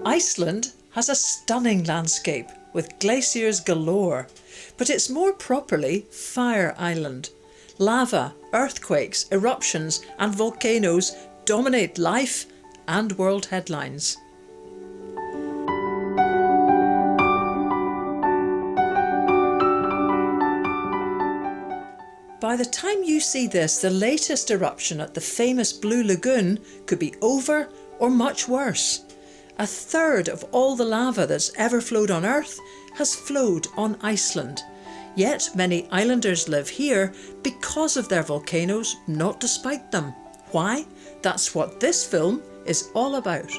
Iceland has a stunning landscape with glaciers galore, but it's more properly Fire Island. Lava, earthquakes, eruptions and volcanoes dominate life and world headlines. By the time you see this, the latest eruption at the famous Blue Lagoon could be over or much worse. A third of all the lava that's ever flowed on Earth has flowed on Iceland. Yet many islanders live here because of their volcanoes, not despite them. Why? That's what this film is all about.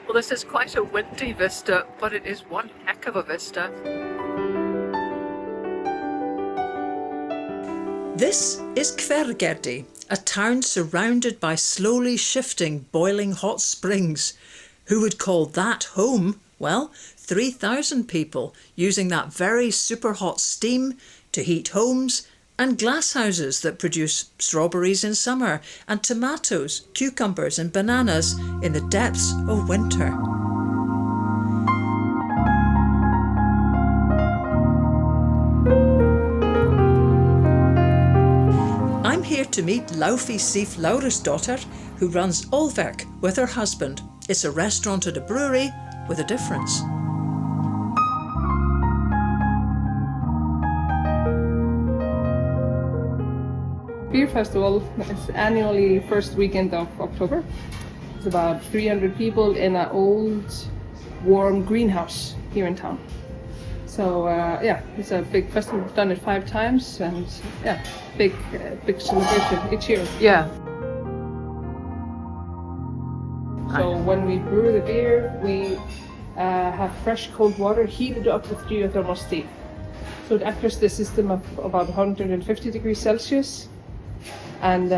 Well, this is quite a windy vista, but it is one heck of a vista. This is Hveragerdi, a town surrounded by slowly shifting boiling hot springs. Who would call that home? Well, 3,000 people using that very super hot steam to heat homes and glasshouses that produce strawberries in summer and tomatoes, cucumbers and bananas in the depths of winter. I'm here to meet Laufey Sif Laurusdottir, who runs Olverk with her husband. It's a restaurant and a brewery with a difference. Beer Festival is annually first weekend of October. It's about 300 people in an old, warm greenhouse here in town. So it's a big festival. We've done it 5 times, and big celebration each year. Yeah. So when we brew the beer, we have fresh cold water heated up with geothermal steam. So it enters the system of about 150 degrees Celsius. And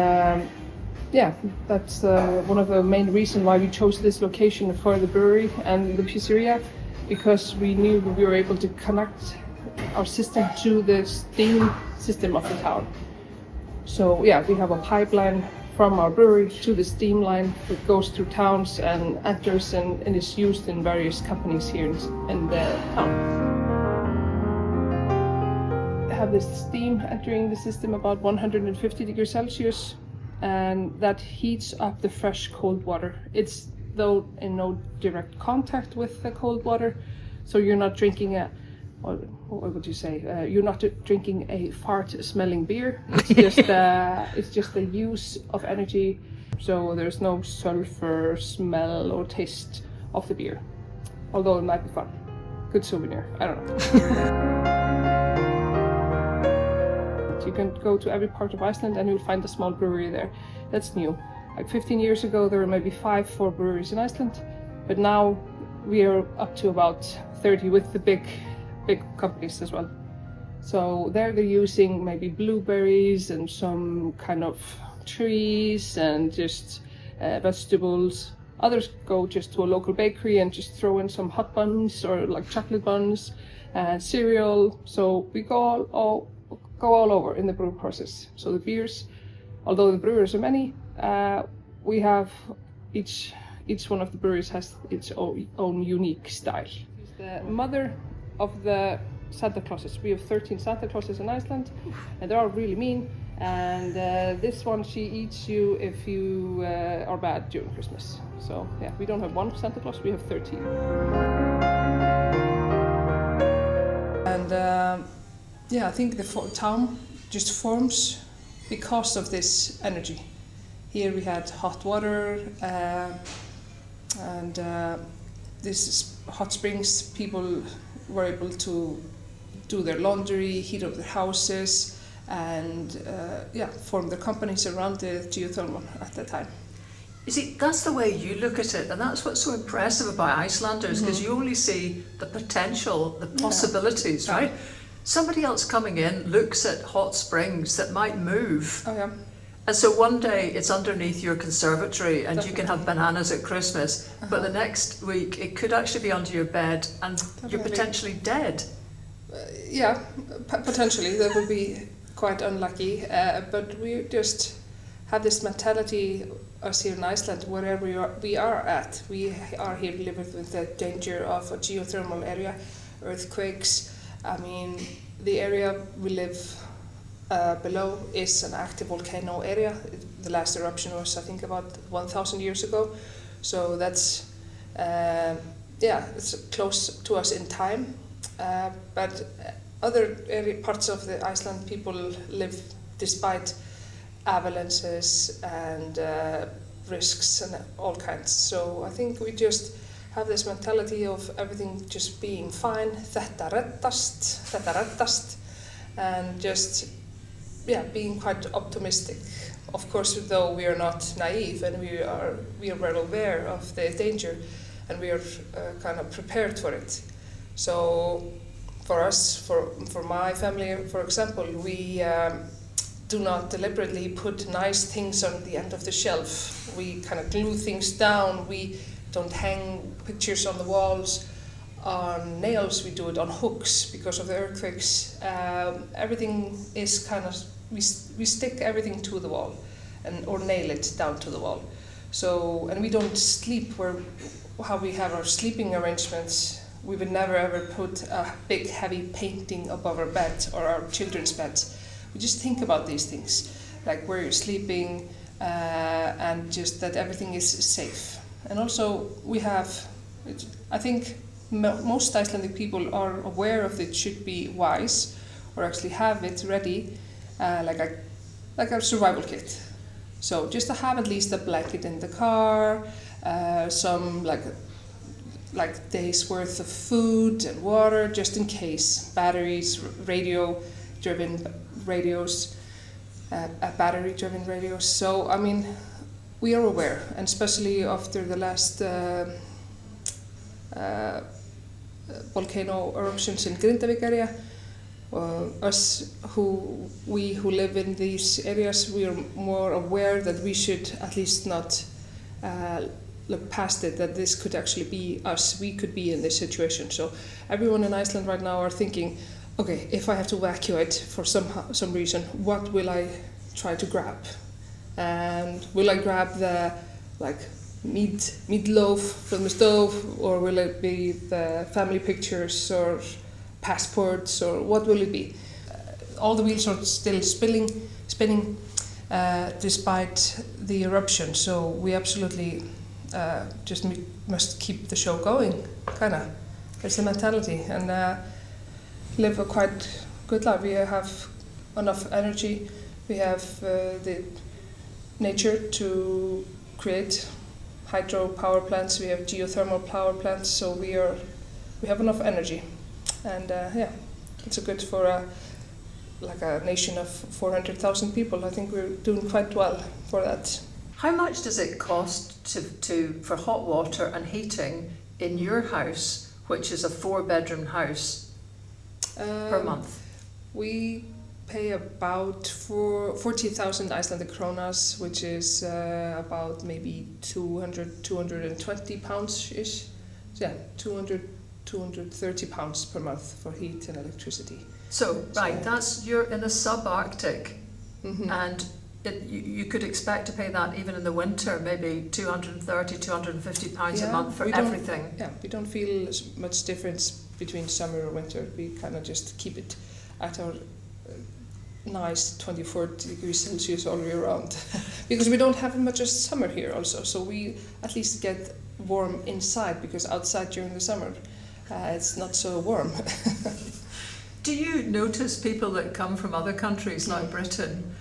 that's one of the main reasons why we chose this location for the brewery and the pizzeria, because we knew we were able to connect our system to the steam system of the town. So we have a pipeline from our brewery to the steam line that goes through towns and enters and is used in various companies here in the town. Have this steam entering the system about 150 degrees Celsius, and that heats up the fresh cold water. It's though in no direct contact with the cold water, so you're not drinking what would you say? You're not drinking a fart-smelling beer. It's just the use of energy, so there's no sulfur smell or taste of the beer. Although it might be fun, good souvenir. I don't know. You can go to every part of Iceland and you'll find a small brewery there. That's new. Like 15 years ago, there were maybe 4 breweries in Iceland, but now we are up to about 30 with the big companies as well. So there they're using maybe blueberries and some kind of trees and just vegetables. Others go just to a local bakery and just throw in some hot buns or like chocolate buns and cereal. So we go all over in the brew process. So the beers, although the brewers are many, we have each one of the breweries has its own unique style. The mother of the Santa Clauses. We have 13 Santa Clauses in Iceland, and they're all really mean. And this one, she eats you if you are bad during Christmas. So we don't have one Santa Claus, we have 13. And I think the town just forms because of this energy. Here we had hot water and this hot springs. People were able to do their laundry, heat up their houses, and form their companies around the geothermal at that time. You see, that's the way you look at it, and that's what's so impressive about Icelanders, because you only see the potential, the possibilities, right? Somebody else coming in looks at hot springs that might move. Oh yeah. And so one day it's underneath your conservatory and you can have bananas at Christmas, but the next week it could actually be under your bed and you're potentially dead. Yeah, potentially that would be quite unlucky, but we just have this mentality, us here in Iceland, wherever we are at. We are here living with the danger of a geothermal area, earthquakes. I mean, the area we live below is an active volcano area. The last eruption was, I think, about 1,000 years ago. So that's, it's close to us in time. But other parts of the Iceland people live despite avalanches and risks and all kinds. So I think we just have this mentality of everything just being fine, þetta reddast, and just being quite optimistic. Of course, though, we are not naive, and we are well aware of the danger, and we are kind of prepared for it. So for us, for my family, for example, we do not deliberately put nice things on the end of the shelf. We kind of glue things down. We don't hang pictures on the walls on nails. We do it on hooks because of the earthquakes. Everything is kind of, we stick everything to the wall or nail it down to the wall. So, and we don't sleep how we have our sleeping arrangements. We would never ever put a big heavy painting above our bed or our children's beds. We just think about these things, like where you're sleeping, and just that everything is safe. And also we have, I think most Icelandic people are aware of it, should be wise, or actually have it ready, like a survival kit. So just to have at least a blanket in the car, some like days worth of food and water, just in case. Batteries, radio-driven radios, battery-driven radios. So I mean, we are aware, and especially after the last volcano eruptions in Grindavik area. Us who live in these areas, we are more aware that we should at least not look past it, that this could actually be us. We could be in this situation. So everyone in Iceland right now are thinking, okay, if I have to evacuate for some reason, what will I try to grab? And will I grab the meatloaf from the stove, or will it be the family pictures or passports, or what will it be? All the wheels are still spinning despite the eruption, so we absolutely just must keep the show going, kinda. It's the mentality, and live a quite good life. We have enough energy, we have the nature to create hydro power plants, we have geothermal power plants, so we have enough energy. And it's a good for a nation of 400,000 people. I think we're doing quite well for that. How much does it cost for hot water and heating in your house, which is a 4-bedroom house, per month? We pay about 40,000 Icelandic kronas, which is about maybe 220 pounds-ish. So yeah, 230 pounds per month for heat and electricity. So you're in the subarctic, mm-hmm. and you could expect to pay that even in the winter, maybe 230, 250 pounds a month for everything. We don't feel much difference between summer or winter. We kind of just keep it at our nice 24 degrees Celsius all year round. Because we don't have much of summer here also, so we at least get warm inside, because outside during the summer it's not so warm. Do you notice people that come from other countries like Britain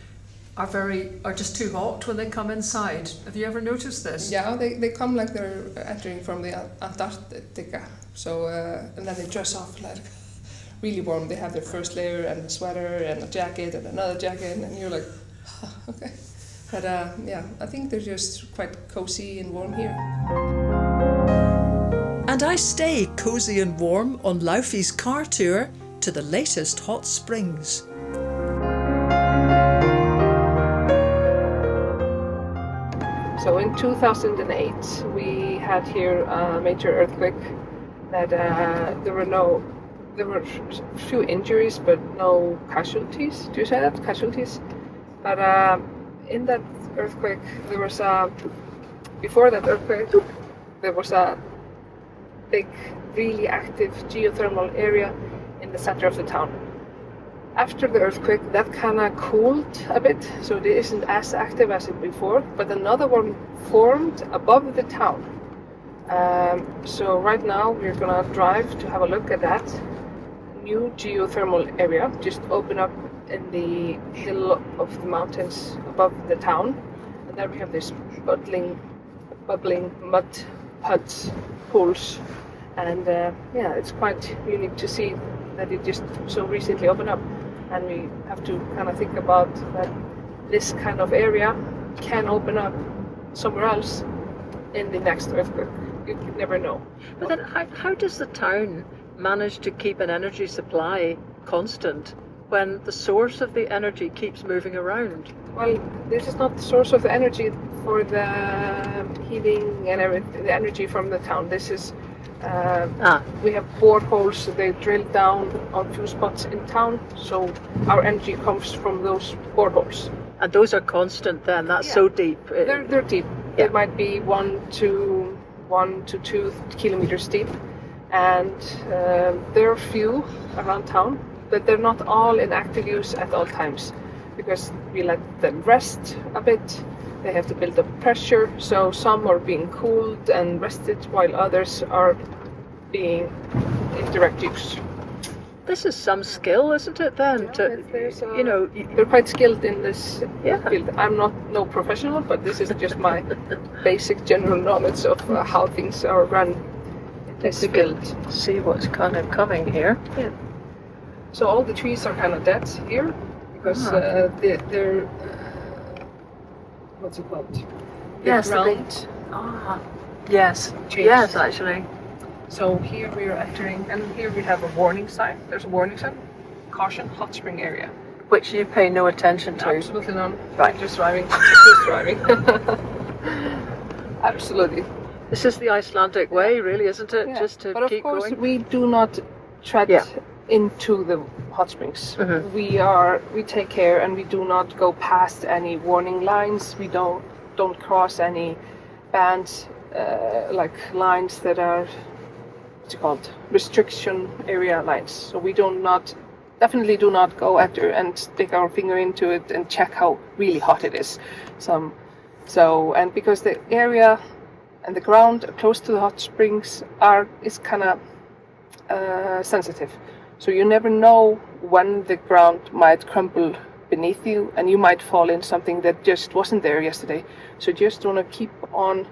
are just too hot when they come inside? Have you ever noticed this? Yeah, they come like they're entering from the Antarctica. So and then they dress off like really warm. They have their first layer and a sweater and a jacket and another jacket, and you're like, oh, okay. But I think they're just quite cozy and warm here. And I stay cozy and warm on Laufey's car tour to the latest hot springs. So in 2008, we had here a major earthquake that there were no there were a few injuries, but no casualties. Do you say that? Casualties? But in that earthquake, there was before that earthquake, there was a big, really active geothermal area in the center of the town. After the earthquake, that kind of cooled a bit, so it isn't as active as it before, but another one formed above the town. So right now we're gonna drive to have a look at that new geothermal area, just open up in the hill of the mountains above the town. And there we have this bubbling mud huts, pools, and yeah, it's quite unique to see that it just so recently opened up. And we have to kind of think about that this kind of area can open up somewhere else in the next earthquake. You never know. But then how does the town manage to keep an energy supply constant when the source of the energy keeps moving around? Well, this is not the source of the energy for the heating and everything, the energy from the town. This is we have boreholes. They drill down on few spots in town, so our energy comes from those boreholes. And those are constant then? That's so deep. They're deep. They might be 1 to 2 kilometers deep, and there are few around town, but they're not all in active use at all times, because we let them rest a bit. They have to build up pressure, so some are being cooled and rested while others are being in direct use. This is some skill, isn't it then? They're quite skilled in this field. I'm not no professional, but this is just my basic general knowledge of how things are run in this field. See what's kind of coming here. Yeah. So all the trees are kind of dead here because they're what's it called? Yes, ground. Yes. Trees. Yes, actually. So here we are entering, and here we have a warning sign. There's a warning sign. Caution, hot spring area. Which you pay no attention to. Absolutely none. Right. Just driving. Just driving. Absolutely. This is the Icelandic way, really, isn't it? Yeah. Just to but keep of course, going. we do not tread into the hot springs. Mm-hmm. We take care, and we do not go past any warning lines. We don't cross any bands, like lines that are restriction area lines. So we definitely do not go after and stick our finger into it and check how really hot it is. And because the area and the ground close to the hot springs is kind of sensitive, so you never know when the ground might crumble beneath you, and you might fall in something that just wasn't there yesterday. So you just want to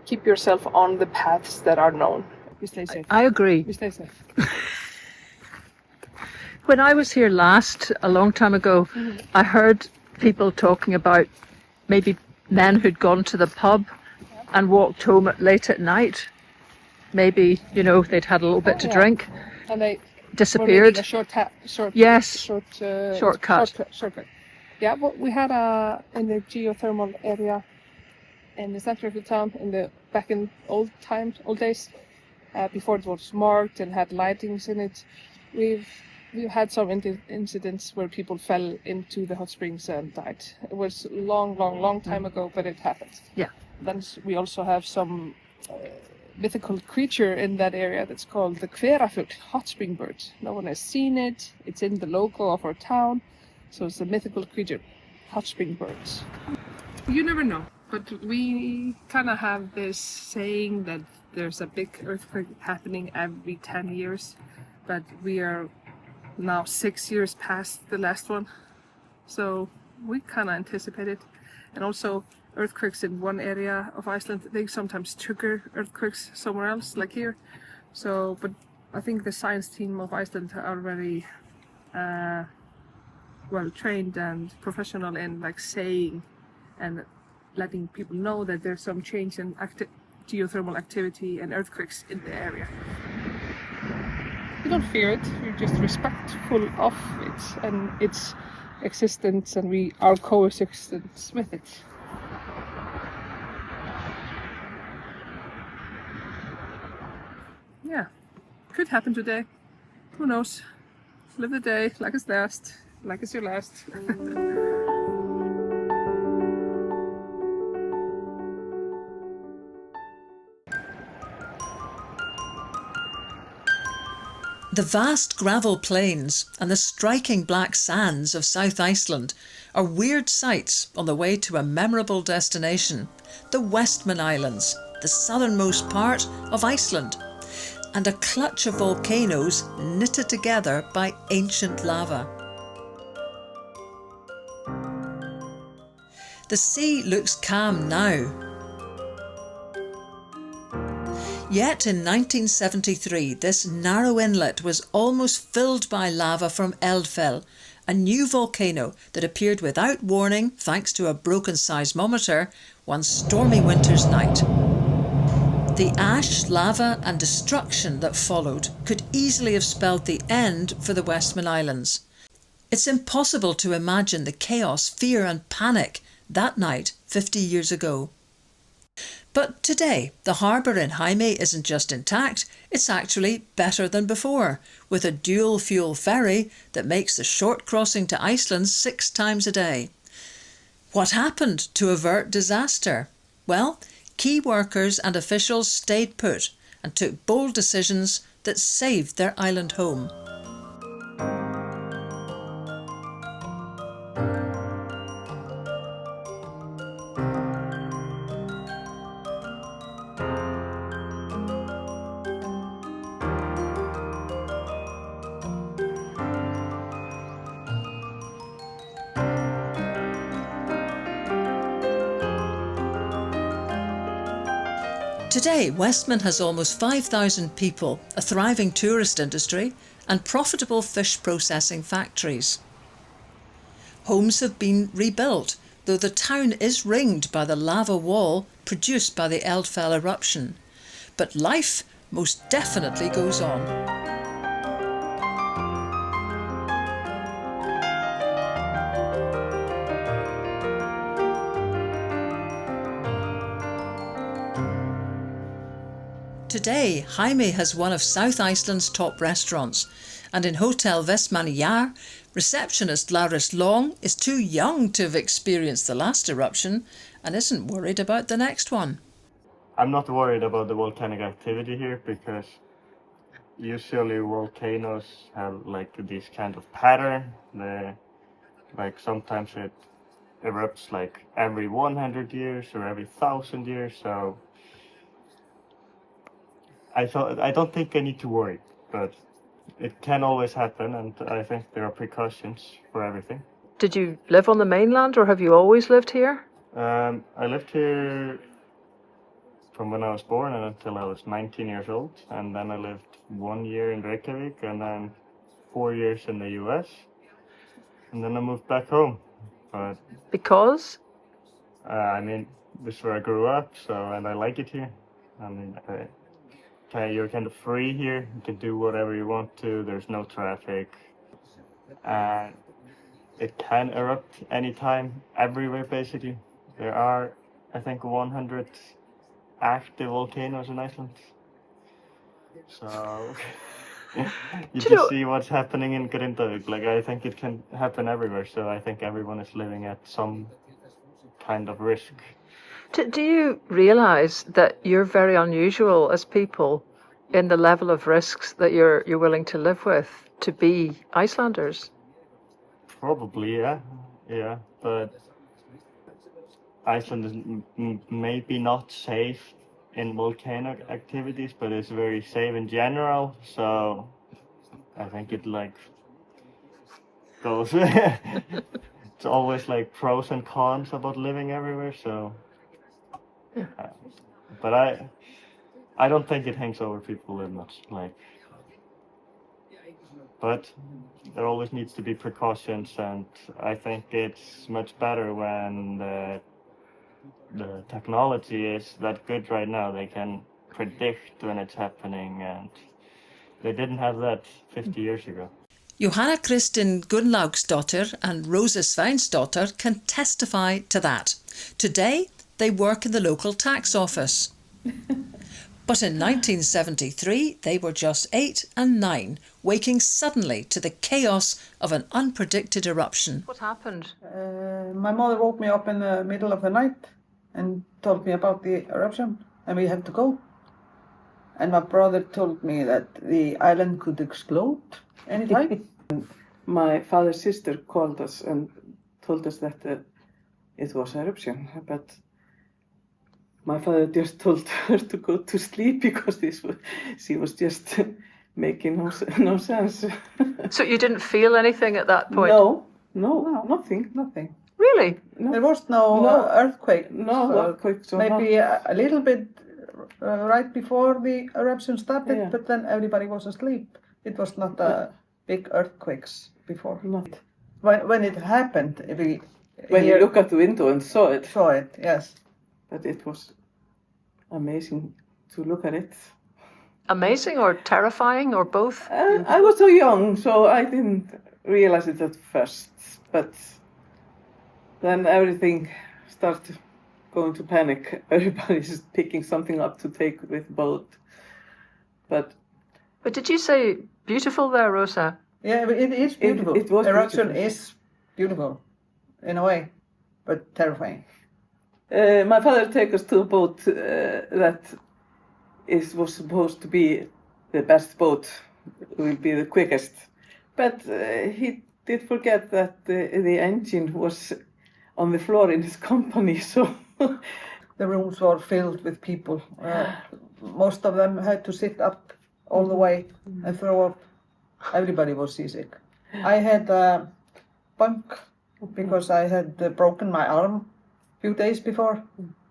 keep yourself on the paths that are known. We stay safe. I agree. We stay safe. When I was here last, a long time ago, I heard people talking about maybe men who'd gone to the pub and walked home late at night. Maybe, they'd had a little bit to drink. And they disappeared. A shortcut. Yeah, but we had in the geothermal area in the center of the town back in old days, before it was marked and had lightings in it. We've had some incidents where people fell into the hot springs and died. It was long time ago, but it happened. Yeah. Then we also have some mythical creature in that area that's called the Hveragerdi hot spring bird. No one has seen it. It's in the logo of our town, so it's a mythical creature, hot spring birds. You never know, but we kind of have this saying that there's a big earthquake happening every 10 years, but we are now 6 years past the last one, so we kind of anticipate it. And also earthquakes in one area of Iceland, they sometimes trigger earthquakes somewhere else, like here. So, but I think the science team of Iceland are very well trained and professional in saying and letting people know that there's some change in geothermal activity and earthquakes in the area. We don't fear it, we're just respectful of it and its existence, and our coexistence with it. Yeah, could happen today. Who knows? Live the day like it's last, like it's your last. The vast gravel plains and the striking black sands of South Iceland are weird sights on the way to a memorable destination, the Westman Islands, the southernmost part of Iceland, and a clutch of volcanoes knitted together by ancient lava. The sea looks calm now. Yet in 1973, this narrow inlet was almost filled by lava from Eldfell, a new volcano that appeared without warning thanks to a broken seismometer one stormy winter's night. The ash, lava and destruction that followed could easily have spelled the end for the Westman Islands. It's impossible to imagine the chaos, fear and panic that night 50 years ago. But today, the harbour in Heimaey isn't just intact, it's actually better than before, with a dual-fuel ferry that makes the short crossing to Iceland 6 times a day. What happened to avert disaster? Well, key workers and officials stayed put and took bold decisions that saved their island home. Today, Westman has almost 5,000 people, a thriving tourist industry and profitable fish processing factories. Homes have been rebuilt, though the town is ringed by the lava wall produced by the Eldfell eruption. But life most definitely goes on. Today, Heimaey has one of South Iceland's top restaurants, and in Hotel Vestmann, receptionist Laris Long is too young to have experienced the last eruption and isn't worried about the next one. I'm not worried about the volcanic activity here because usually volcanoes have like this kind of pattern. Like sometimes it erupts like every 100 years or every 1,000 years, so I don't think I need to worry, but it can always happen, and I think there are precautions for everything. Did you live on the mainland or have you always lived here? I lived here from when I was born and until I was 19 years old, and then I lived 1 year in Reykjavik and then 4 years in the US, and then I moved back home. But Because? I mean, this is where I grew up, and I like it here. I mean, you're kind of free here. You can do whatever you want to. There's no traffic. And it can erupt anytime, everywhere basically. There are, I think, 100 active volcanoes in Iceland. So you can see what's happening in Grindavik. Like, I think it can happen everywhere. So I think everyone is living at some kind of risk. Do you realise that you're very unusual as people in the level of risks that you're willing to live with to be Icelanders? Probably, yeah. But Iceland is maybe not safe in volcanic activities, but it's very safe in general. So I think it like goes. It's always like pros and cons about living everywhere. So. But I don't think it hangs over people that much. But there always needs to be precautions, and I think it's much better when the technology is that good right now. They can predict when it's happening, and they didn't have that 50 years ago. Johanna Kristin Gunnlaugsdóttir and Rosa Sveinsdóttir can testify to that. Today, they work in the local tax office. But in 1973, they were just 8 and 9, waking suddenly to the chaos of an unpredicted eruption. What happened? My mother woke me up in the middle of the night and told me about the eruption, and we had to go. And my brother told me that the island could explode anytime. My father's sister called us and told us that it was an eruption, but my father just told her to go to sleep because she was just making no sense. So you didn't feel anything at that point? No, nothing. Really? No. There was no earthquake. No earthquake. So maybe a little bit right before the eruption started, Yeah. but then everybody was asleep. It was not big earthquakes before. Not. When it happened, When you look out the window and saw it. Saw it, yes. But it was amazing to look at it. Amazing or terrifying or both? I was so young, so I didn't realize it at first. But then everything started going to panic. Everybody's picking something up to take with boat. But did you say beautiful there, Rosa? Yeah, it is beautiful. It was eruption beautiful. is beautiful, in a way, but terrifying. My father took us to a boat that was supposed to be the best boat, will be the quickest. But he did forget that the engine was on the floor in his company, so... The rooms were filled with people. Most of them had to sit up all the way and throw up. Everybody was seasick. I had a bunk because I had broken my arm a few days before,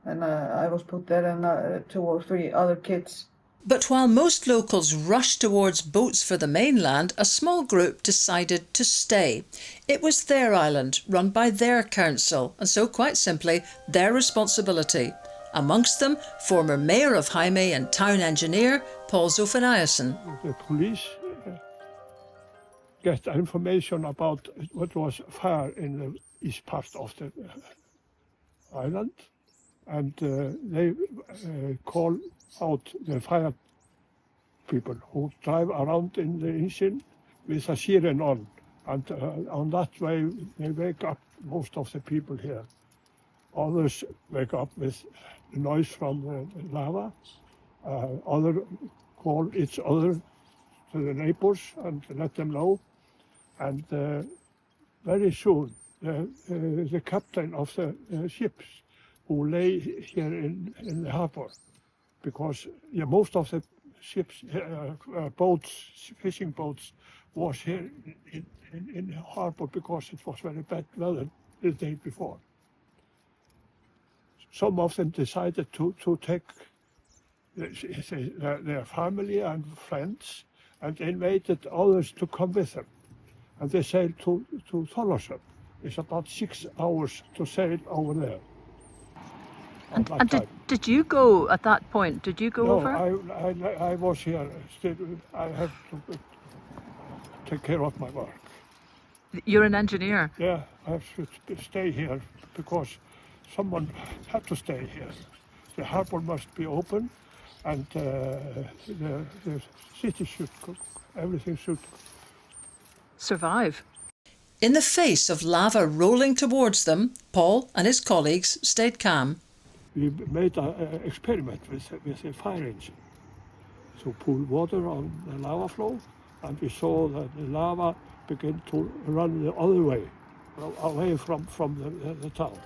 and I was put there and 2 or 3 other kids. But while most locals rushed towards boats for the mainland, a small group decided to stay. It was their island, run by their council, and so quite simply, their responsibility. Amongst them, former mayor of Heimaey and town engineer Paul Zofaniasen. The police get information about what was fire in the east part of the island, and they call out the fire people who drive around in the engine with a siren on, and on that way they wake up most of the people here. Others wake up with the noise from the lava. Others call each other to the neighbors and let them know. And very soon the captain of the ships who lay here in the harbour, because most of the ships, boats, fishing boats, was here in the harbour because it was very bad weather the day before. Some of them decided to take their family and friends and invited others to come with them. And they sailed to Thorlarsson. It's about 6 hours to sail over there. And did you go at that point? Did you go over? No, I was here. Still, I had to take care of my work. You're an engineer? Yeah, I have to stay here because someone had to stay here. The harbour must be open, and the city should, everything should survive. In the face of lava rolling towards them, Paul and his colleagues stayed calm. We made an experiment with a fire engine to pour water on the lava flow, and we saw that the lava began to run the other way, away from the town.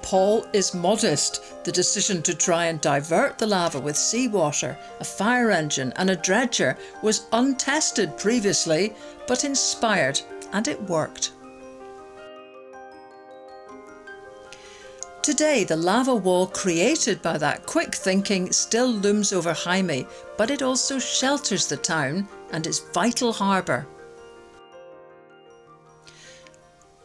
Paul is modest. The decision to try and divert the lava with seawater, a fire engine and a dredger was untested previously, but inspired, and it worked. Today, the lava wall created by that quick thinking still looms over Heimaey, but it also shelters the town and its vital harbour.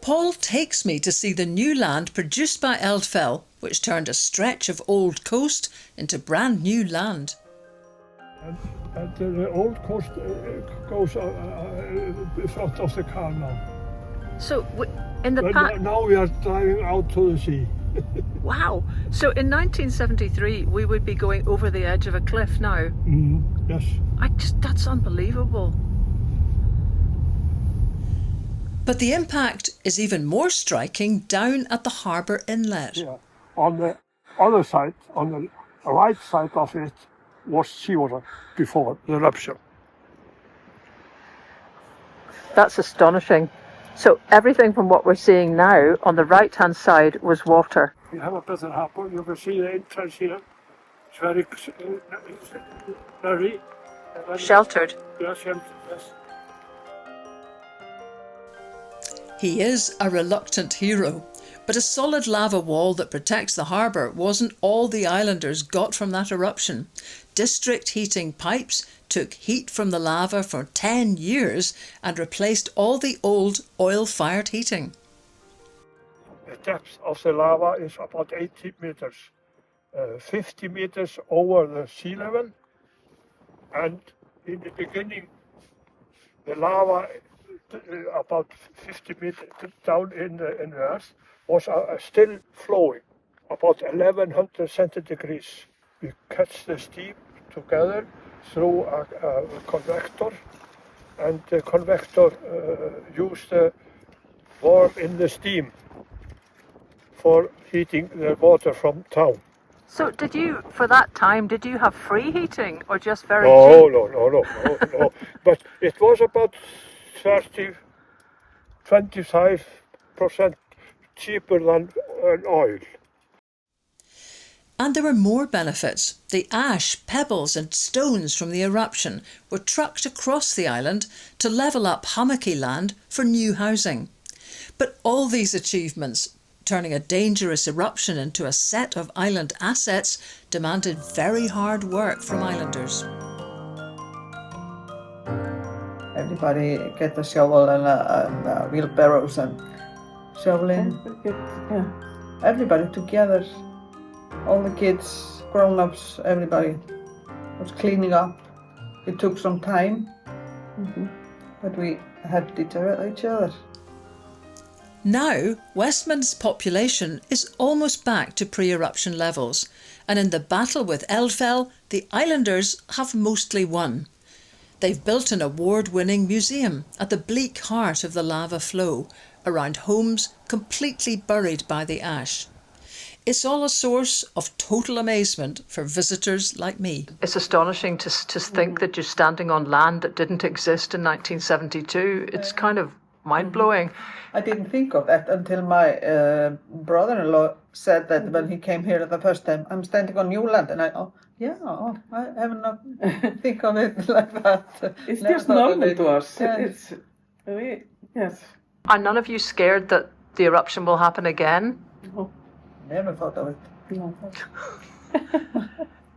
Paul takes me to see the new land produced by Eldfell, which turned a stretch of old coast into brand new land. And the old coast goes in front of the car now. So in the But now we are driving out to the sea. Wow. So in 1973, we would be going over the edge of a cliff now. Yes. That's unbelievable. But the impact is even more striking down at the harbour inlet. Yeah. On the other side, on the right side of it, was seawater before the eruption. That's astonishing. So everything from what we're seeing now on the right-hand side was water. We have a better harbour. You can see the entrance here. It's very, very Sheltered. yes, sheltered, yes. He is a reluctant hero, but a solid lava wall that protects the harbour wasn't all the islanders got from that eruption. District heating pipes took heat from the lava for 10 years and replaced all the old oil-fired heating. The depth of the lava is about 80 meters, 50 meters over the sea level. And in the beginning, the lava about 50 meters down in the earth was still flowing, about 1100 centigrades. We catch the steam together through a convector, and the convector used the warm in the steam for heating the water from town. So for that time, did you have free heating or just very No, cheap? no. But it was about 25% cheaper than oil. And there were more benefits. The ash, pebbles and stones from the eruption were trucked across the island to level up hummocky land for new housing. But all these achievements, turning a dangerous eruption into a set of island assets, demanded very hard work from islanders. Everybody get a shovel and wheelbarrows and shoveling. Yeah. Everybody together, all the kids, grown-ups, everybody was cleaning up. It took some time, but we helped each other. Now, Westman's population is almost back to pre-eruption levels, and in the battle with Eldfell, the islanders have mostly won. They've built an award-winning museum at the bleak heart of the lava flow, around homes completely buried by the ash. It's all a source of total amazement for visitors like me. It's astonishing to think that you're standing on land that didn't exist in 1972. It's kind of mind-blowing. I didn't think of that until my brother-in-law said that when he came here the first time, I'm standing on new land, and I have not think of it like that. It's Never just thought of normal it. to us. Yes. Yes. Are none of you scared that the eruption will happen again? No. Never thought of it. No.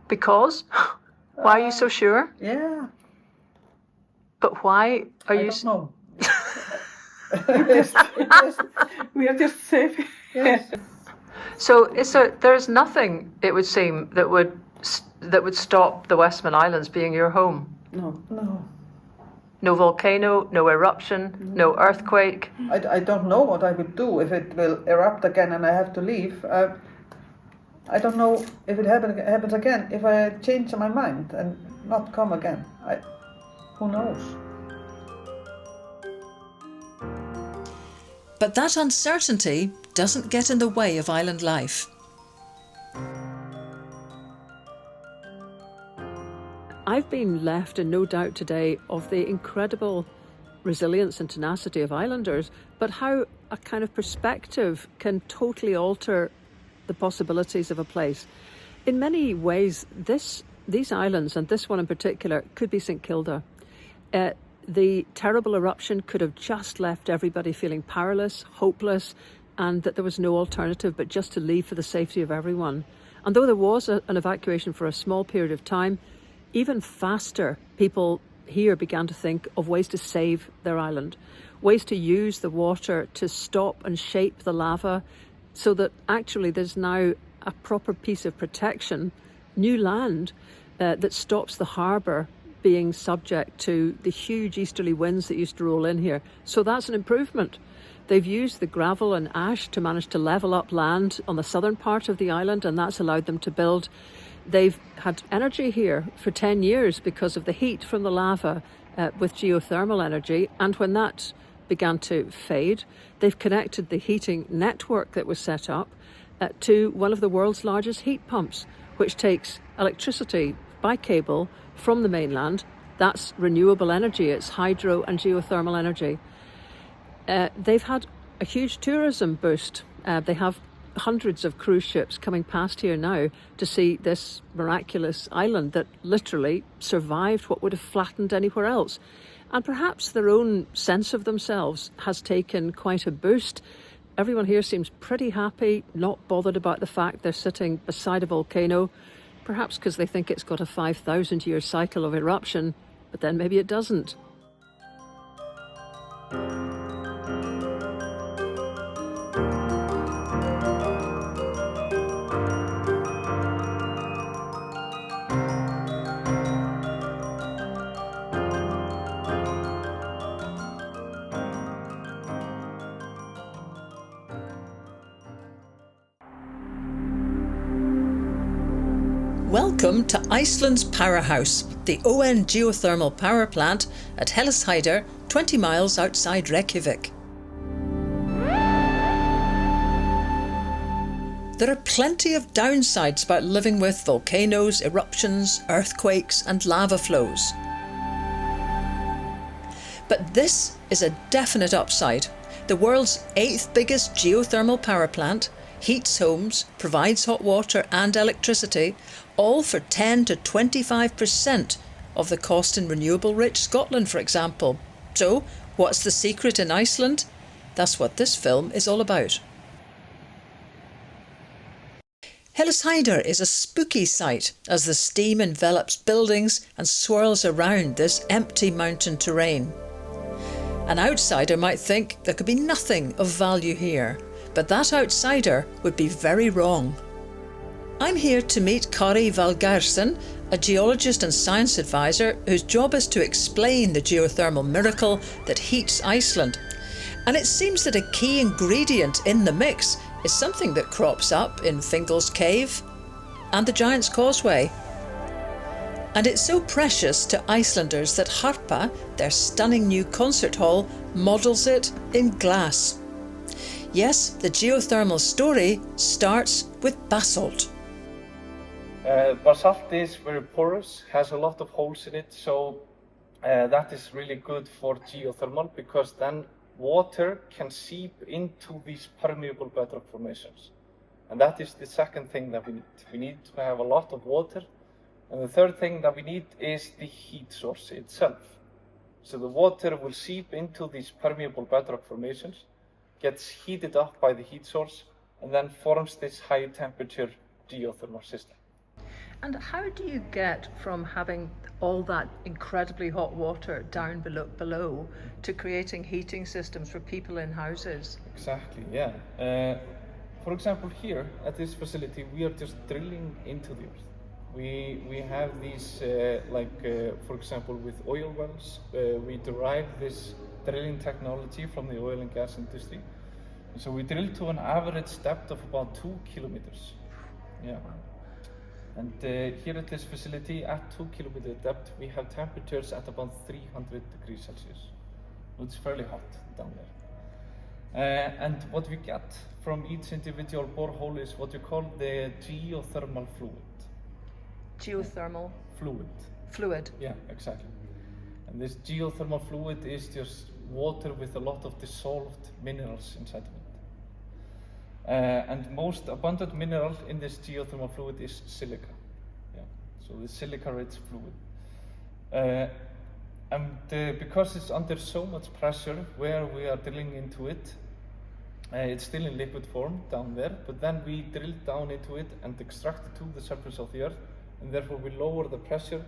Because? Why are you so sure? Yeah, But why are I you... don't know. We are just safe. Yes. So there's nothing, it would seem, that would stop the Westman Islands being your home? No. No. No volcano, no eruption, no earthquake? I don't know what I would do if it will erupt again and I have to leave. I don't know if it happens again. If I change my mind and not come again, who knows? But that uncertainty doesn't get in the way of island life. I've been left in no doubt today of the incredible resilience and tenacity of islanders, but how a kind of perspective can totally alter the possibilities of a place. In many ways, these islands, and this one in particular, could be St Kilda. The terrible eruption could have just left everybody feeling powerless, hopeless, and that there was no alternative but just to leave for the safety of everyone. And though there was an evacuation for a small period of time, even faster, people here began to think of ways to save their island, ways to use the water to stop and shape the lava so that actually there's now a proper piece of protection, new land that stops the harbour being subject to the huge easterly winds that used to roll in here. So that's an improvement. They've used the gravel and ash to manage to level up land on the southern part of the island, and that's allowed them to build. They've had energy here for 10 years because of the heat from the lava with geothermal energy, and when that began to fade, they've connected the heating network that was set up to one of the world's largest heat pumps, which takes electricity by cable from the mainland. That's renewable energy, it's hydro and geothermal energy. They've had a huge tourism boost. They have hundreds of cruise ships coming past here now to see this miraculous island that literally survived what would have flattened anywhere else. And perhaps their own sense of themselves has taken quite a boost. Everyone here seems pretty happy, not bothered about the fact they're sitting beside a volcano, perhaps because they think it's got a 5,000-year cycle of eruption, but then maybe it doesn't. Welcome to Iceland's powerhouse, the ON geothermal power plant at Hveragerdi, 20 miles outside Reykjavik. There are plenty of downsides about living with volcanoes, eruptions, earthquakes and lava flows. But this is a definite upside. The world's 8th biggest geothermal power plant heats homes, provides hot water and electricity, all for 10 to 25% of the cost in renewable-rich Scotland, for example. So, what's the secret in Iceland? That's what this film is all about. Hveragerdi is a spooky sight as the steam envelops buildings and swirls around this empty mountain terrain. An outsider might think there could be nothing of value here, but that outsider would be very wrong. I'm here to meet Kari Valgarson, a geologist and science advisor whose job is to explain the geothermal miracle that heats Iceland. And it seems that a key ingredient in the mix is something that crops up in Fingal's Cave and the Giant's Causeway. And it's so precious to Icelanders that Harpa, their stunning new concert hall, models it in glass. Yes, the geothermal story starts with basalt. Basalt is very porous, has a lot of holes in it, so that is really good for geothermal because then water can seep into these permeable bedrock formations. And that is the second thing that we need. We need to have a lot of water. And the third thing that we need is the heat source itself. So the water will seep into these permeable bedrock formations, gets heated up by the heat source, and then forms this high temperature geothermal system. And how do you get from having all that incredibly hot water down below to creating heating systems for people in houses? Exactly, yeah. For example, here at this facility, we are just drilling into the earth. We have these, for example, with oil wells, we derive this drilling technology from the oil and gas industry. So we drill to an average depth of about 2 kilometers. Yeah. And here at this facility, at 2 kilometer depth, we have temperatures at about 300 degrees Celsius. It's fairly hot down there. And what we get from each individual borehole is what you call the geothermal fluid. Geothermal? Fluid. Yeah, exactly. And this geothermal fluid is just water with a lot of dissolved minerals inside of it. And most abundant mineral in this geothermal fluid is silica. Yeah. So the silica-rich fluid. Because it's under so much pressure where we are drilling into it, it's still in liquid form down there, but then we drill down into it and extract it to the surface of the earth, and therefore we lower the pressure,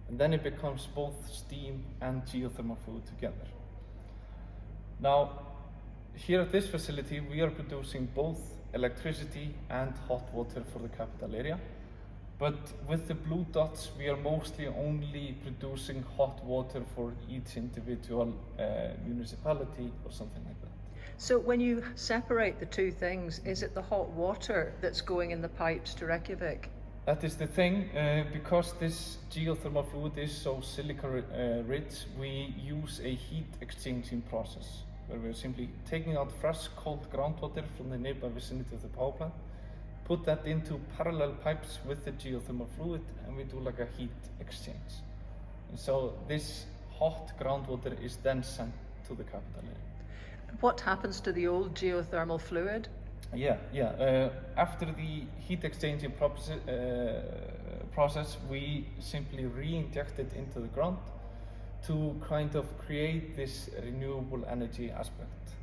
and then it becomes both steam and geothermal fluid together. Now, here at this facility, we are producing both electricity and hot water for the capital area. But with the blue dots, we are mostly only producing hot water for each individual municipality or something like that. So when you separate the two things, is it the hot water that's going in the pipes to Reykjavik? That is the thing, because this geothermal fluid is so silica rich, we use a heat exchanging process, where we're simply taking out fresh cold groundwater from the nearby vicinity of the power plant, put that into parallel pipes with the geothermal fluid, and we do like a heat exchange. And so this hot groundwater is then sent to the capital area. What happens to the old geothermal fluid? After the heat exchanging process, we simply re-inject it into the ground to kind of create this renewable energy aspect.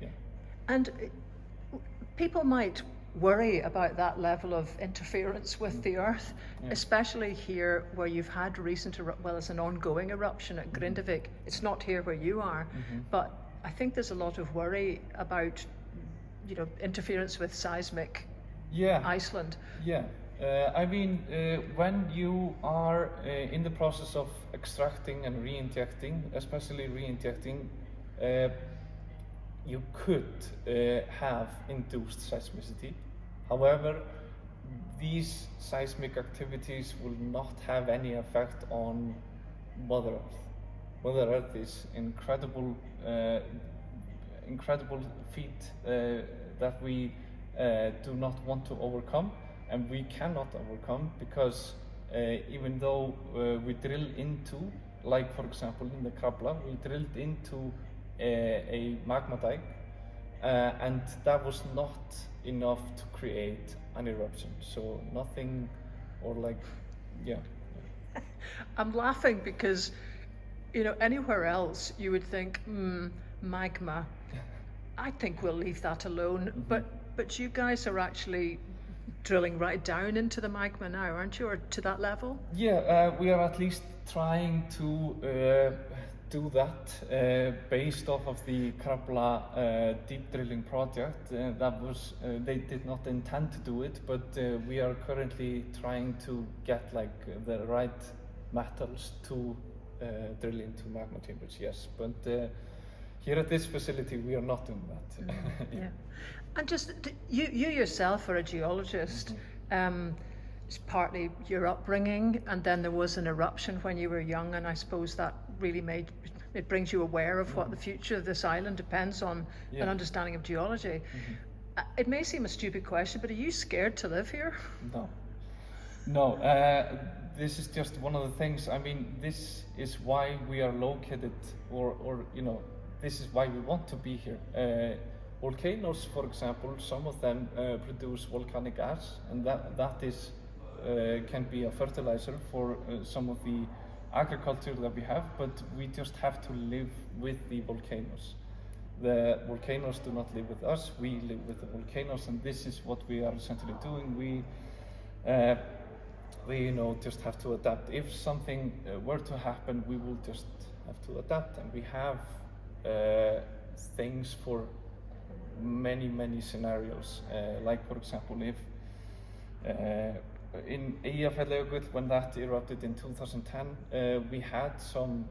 Yeah. And people might worry about that level of interference with the earth, especially here where you've had it's an ongoing eruption at Grindavik. It's not here where you are, but I think there's a lot of worry about, interference with seismic Iceland. Yeah. When you are in the process of extracting and re-injecting, especially re-injecting, you could have induced seismicity. However, these seismic activities will not have any effect on Mother Earth. Mother Earth is incredible feat that we do not want to overcome, and we cannot overcome, because even though we drill into, like for example in the Krabla, we drilled into a magma dike, and that was not enough to create an eruption. So nothing, I'm laughing because, anywhere else you would think, magma, I think we'll leave that alone. But you guys are actually drilling right down into the magma now, aren't you, or to that level? Yeah, we are at least trying to do that based off of the Krabla deep drilling project. That was they did not intend to do it, but we are currently trying to get the right metals to drill into magma chambers. Yes, but here at this facility we are not doing that. Yeah. And just you yourself are a geologist. It's partly your upbringing, and then there was an eruption when you were young, and I suppose that really brings you aware of what the future of this island depends on, an understanding of geology. It may seem a stupid question, but are you scared to live here? No. This is just one of the things. I mean, this is why we are located, or this is why we want to be here. Volcanoes, for example, some of them produce volcanic ash, and that is can be a fertilizer for some of the agriculture that we have, but we just have to live with the volcanoes. The volcanoes do not live with us, we live with the volcanoes, and this is what we are essentially doing. We just have to adapt. If something were to happen, we will just have to adapt, and we have things for many scenarios. Like for example, if in Hveragerdi, when that erupted in 2010, we had some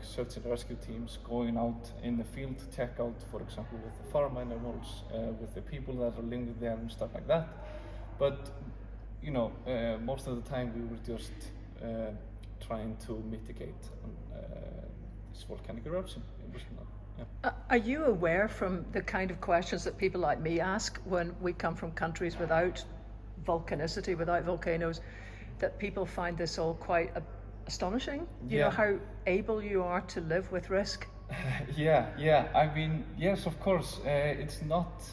search and rescue teams going out in the field to check out, for example, with the farm animals, with the people that are living there and stuff like that. But most of the time we were just trying to mitigate this volcanic eruption. It was not. Yeah. Are you aware from the kind of questions that people like me ask when we come from countries without volcanicity, without volcanoes, that people find this all quite astonishing? You know how able you are to live with risk? Yeah. I mean, yes, of course. It's not.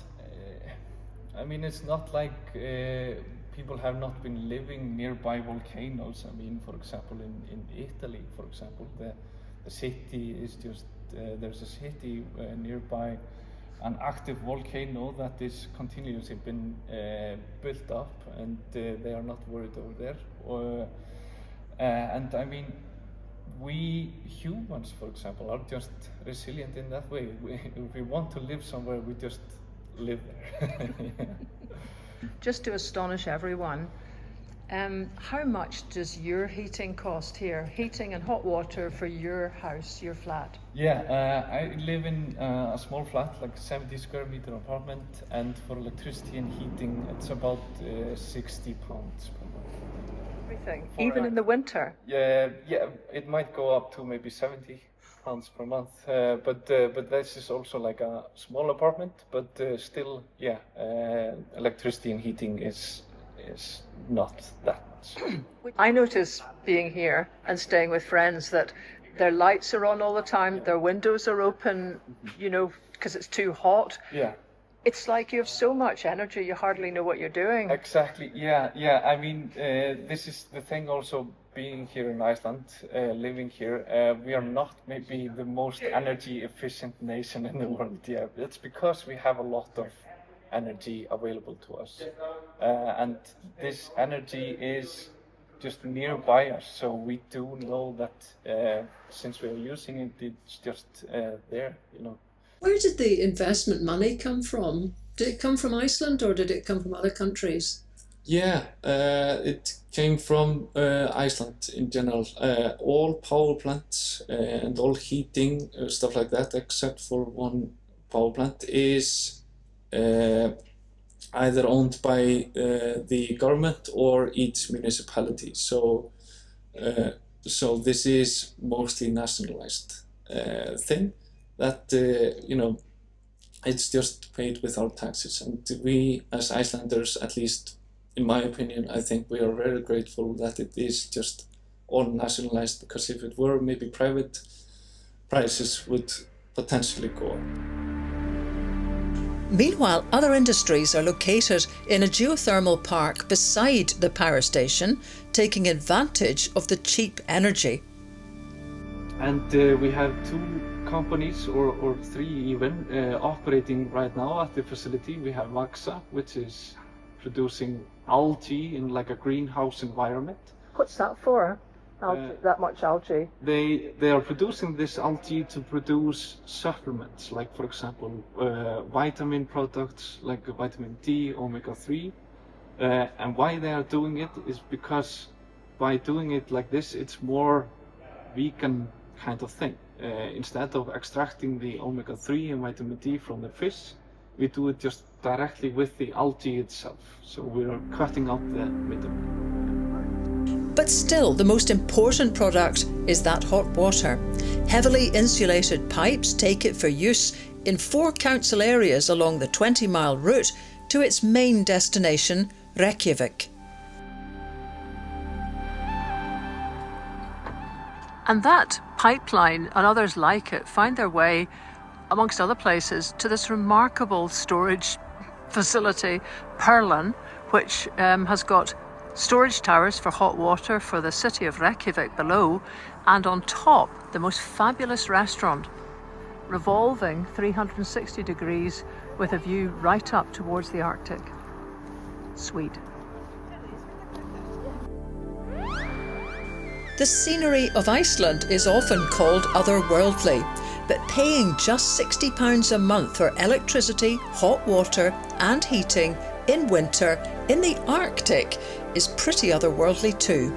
It's not like people have not been living nearby volcanoes. I mean, for example, in Italy, for example, the city is just. There's a city nearby an active volcano that is continuously been built up, and they are not worried over there. And I mean, we humans, for example, are just resilient in that way. If we want to live somewhere, we just live there. Just to astonish everyone, How much does your heating cost here? Heating and hot water for your house, your flat? Yeah, I live in a small flat, like 70 square meter apartment, and for electricity and heating, it's about £60 per month. Everything, even in the winter? Yeah, it might go up to maybe £70 per month, but this is also like a small apartment, but still, electricity and heating is not that much. I notice being here and staying with friends that their lights are on all the time, their windows are open, because it's too hot. Yeah. It's like you have so much energy, you hardly know what you're doing. Exactly, yeah. I mean, this is the thing also being here in Iceland, living here. We are not maybe the most energy efficient nation in the world. Yeah, it's because we have a lot of energy available to us, and this energy is just nearby us, so we do know that since we are using it, it's just there. Where did the investment money come from? Did it come from Iceland or did it come from other countries? Yeah, it came from Iceland in general. All power plants and all heating, stuff like that, except for one power plant, is either owned by the government or each municipality. So this is mostly nationalized thing that it's just paid with our taxes, and we as Icelanders, at least in my opinion, I think we are very grateful that it is just all nationalized, because if it were maybe private, prices would potentially go up. Meanwhile, other industries are located in a geothermal park beside the power station, taking advantage of the cheap energy. And we have 2 companies, or 3 even, operating right now at the facility. We have Vaxa, which is producing algae in like a greenhouse environment. What's that for? That much algae? They are producing this algae to produce supplements, like for example vitamin products like vitamin D, omega-3, and why they are doing it is because by doing it like this, it's more vegan kind of thing. Instead of extracting the omega-3 and vitamin D from the fish, we do it just directly with the algae itself. So we're cutting out the middleman. But still, the most important product is that hot water. Heavily insulated pipes take it for use in 4 council areas along the 20-mile route to its main destination, Reykjavik. And that pipeline and others like it find their way, amongst other places, to this remarkable storage facility, Perlan, which has got storage towers for hot water for the city of Reykjavik below, and on top, the most fabulous restaurant, revolving 360 degrees with a view right up towards the Arctic. Sweet. The scenery of Iceland is often called otherworldly, but paying just £60 a month for electricity, hot water and heating in winter in the Arctic is pretty otherworldly too.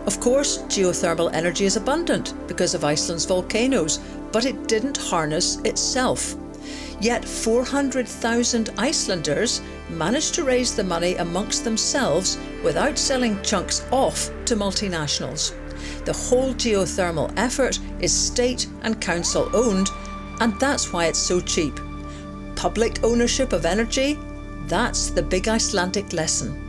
Of course, geothermal energy is abundant because of Iceland's volcanoes, but it didn't harness itself. Yet 400,000 Icelanders managed to raise the money amongst themselves without selling chunks off to multinationals. The whole geothermal effort is state and council owned, and that's why it's so cheap. Public ownership of energy, that's the big Icelandic lesson.